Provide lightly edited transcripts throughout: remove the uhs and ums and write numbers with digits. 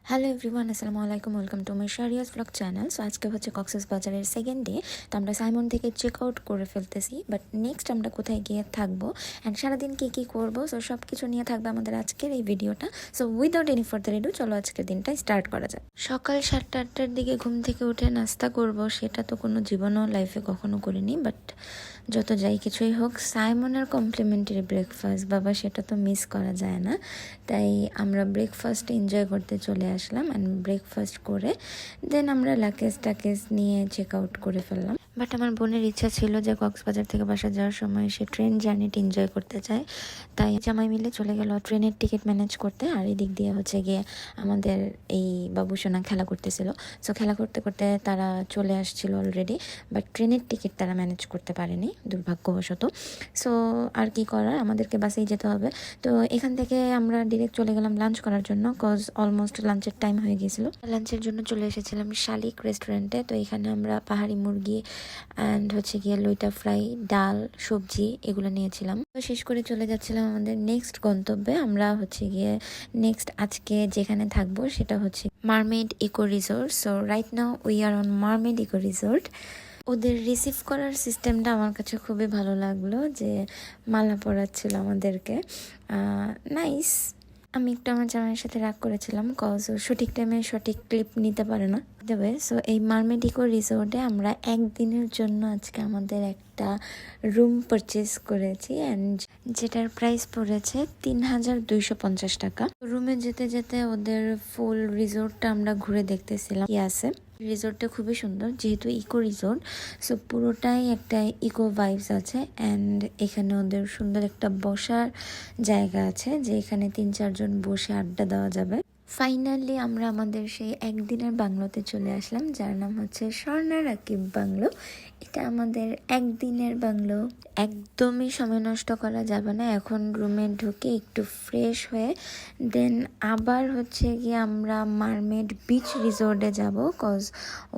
Hello everyone, আসসালামু আলাইকুম। Welcome to my শারিয়াস ব্লগ চ্যানেল। সো আজকে হচ্ছে কক্সবাজারের সেকেন্ড ডে। তো আমরা সাইমন থেকে চেক আউট করে ফেলতেছি, বাট নেক্সট আমরা কোথায় গিয়ে থাকবো অ্যান্ড সারাদিন কী কী করবো, সো সব কিছু নিয়ে থাকবে আমাদের আজকের এই ভিডিওটা। So without any further edu চলো আজকের দিনটা স্টার্ট করা যায়। সকাল 7টা-8টার দিকে ঘুম থেকে উঠে নাস্তা করব, সেটা তো কোনো জীবনও লাইফে কখনো করিনি, বাট যত যাই কিছুই হোক সাইমনের কমপ্লিমেন্টারি ব্রেকফাস্ট বাবা, সেটা তো মিস করা যায় না। তাই আমরা ব্রেকফাস্ট এনজয় করতে চলে আসলাম অ্যান্ড ব্রেকফাস্ট করে দেন আমরা লাগেজ নিয়ে চেক আউট করে ফেললাম। বাট আমার বোনের ইচ্ছা ছিল যে কক্সবাজার থেকে বাসা যাওয়ার সময় সে ট্রেন জার্নিটা এনজয় করতে চায়, তাই জামাই মিলে চলে গেল ট্রেনের টিকিট ম্যানেজ করতে। আর এই দিক দিয়ে হচ্ছে গিয়ে আমাদের এই বাবুসোনা খেলা করতেছিল। সো খেলা করতে করতে তারা চলে আসছিল অলরেডি, বাট ট্রেনের টিকিট তারা ম্যানেজ করতে পারেনি দুর্ভাগ্যবশত। সো আর কি করার, আমাদেরকে বাসেই যেতে হবে। তো এখান থেকে আমরা ডিরেক্ট চলে গেলাম লাঞ্চ করার জন্য, কজ অলমোস্ট লাঞ্চের টাইম হয়ে গিয়েছিল। লাঞ্চের জন্য চলে এসেছিলাম শালিক রেস্টুরেন্টে। তো এখানে আমরা পাহাড়ি মুরগি অ্যান্ড হচ্ছে গিয়ে লইটা ফ্রাই, ডাল, সবজি এগুলো নিয়েছিলাম। তো শেষ করে চলে যাচ্ছিলাম আমাদের নেক্সট গন্তব্যে। আমরা হচ্ছে গিয়ে নেক্সট আজকে যেখানে থাকবো সেটা হচ্ছে Mermaid Eco Resort. So right now we are on Mermaid Eco Resort. ওদের রিসিভ করার সিস্টেমটা আমার কাছে খুবই ভালো লাগলো, যে মালা পরাচ্ছিল আমাদেরকে, নাইস। আমি একটু আমার জামাইয়ের সাথে রাগ করেছিলাম, কজ ও সঠিক টাইমে সঠিক ক্লিপ নিতে পারে না দেবে। সো এই মারমেড ইকো রিসোর্টে আমরা একদিনের জন্য আজকে আমাদের একটা রুম পারচেস করেছি অ্যান্ড যেটার প্রাইস পড়েছে ৩,২৫০ টাকা। রুমে যেতে যেতে ওদের ফুল রিসোর্টটা আমরা ঘুরে দেখতেছিলাম কি আছে। রিসোর্টটা খুবই সুন্দর, যেহেতু ইকো রিসোর্ট, সো পুরোটাই একটা ইকো ভাইবস আছে অ্যান্ড এখানে ওদের সুন্দর একটা বসার জায়গা আছে, যে এখানে 3-4 জন বসে আড্ডা দেওয়া যাবে। ফাইনালি আমরা আমাদের সেই একদিনের বাংলোতে চলে আসলাম, যার নাম হচ্ছে স্বর্ণা রাকিব বাংলো। এটা আমাদের একদিনের বাংলো। একদমই সময় নষ্ট করা যাবে না, এখন রুমে ঢুকে একটু ফ্রেশ হয়ে দেন আবার হচ্ছে গিয়ে আমরা মারমেড বিচ রিসোর্টে যাব, কজ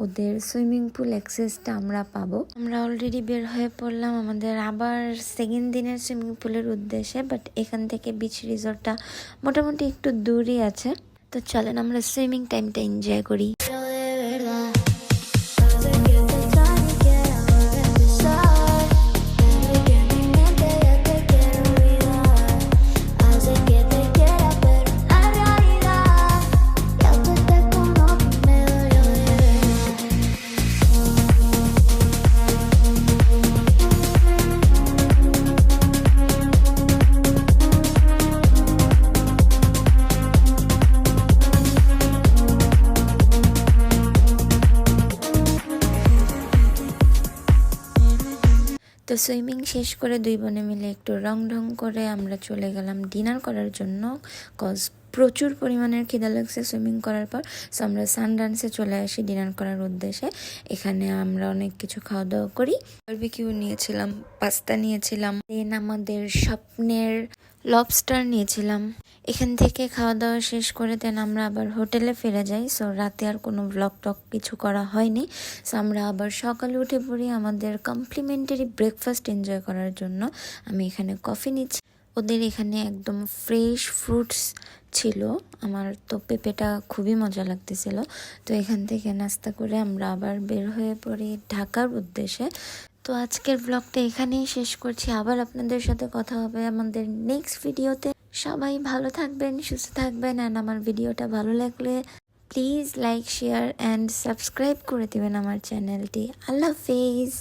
ওদের সুইমিং পুল অ্যাক্সেসটা আমরা পাবো। আমরা অলরেডি বের হয়ে পড়লাম আমাদের আবার সেকেন্ড দিনের সুইমিং পুলের উদ্দেশ্যে, বাট এখান থেকে বিচ রিসোর্টটা মোটামুটি একটু দূরই আছে। তো চলেন আমরা সুইমিং টাইমটা এনজয় করি। তো সুইমিং শেষ করে দুই বোনে মিলে একটু রং ঢং করে আমরা চলে গেলাম ডিনার করার জন্য, কজ প্রচুর পরিমাণের খিদা লাগছে সুইমিং করার পর। সো আমরা সানরাইজে চলে আসি ডিনার করার উদ্দেশ্যে। এখানে আমরা অনেক কিছু খাওয়া দাওয়া করি। বারবিকিউ নিয়েছিলাম, পাস্তা নিয়েছিলাম, দেন আমাদের স্বপ্নের লবস্টার নিয়েছিলাম। এখান থেকে খাওয়া দাওয়া শেষ করে দেন আমরা আবার হোটেলে ফিরে যাই। সো রাতে আর কোনো ব্লগ টক কিছু করা হয়নি। সো আমরা আবার সকালে উঠে পড়ি আমাদের কমপ্লিমেন্টারি ব্রেকফাস্ট এনজয় করার জন্য। আমি এখানে কফি নিচ্ছি, ওদের এখানে একদম ফ্রেশ ফ্রুটস ছিল। আমার তো পেঁপেটা খুবই মজা লাগতেছিল। তো এখান থেকে নাস্তা করে আমরা আবার বের হয়ে পড়ি ঢাকার উদ্দেশ্যে। তো আজকের ব্লগটা এখানেই শেষ করছি, আবার আপনাদের সাথে কথা হবে আমাদের নেক্সট ভিডিওতে। সবাই ভালো থাকবেন, সুস্থ থাকবেন অ্যান্ড আমার ভিডিওটা ভালো লাগলে please like, share and subscribe করে দেবেন আমার চ্যানেলটি। আল্লাহ হাফেজ।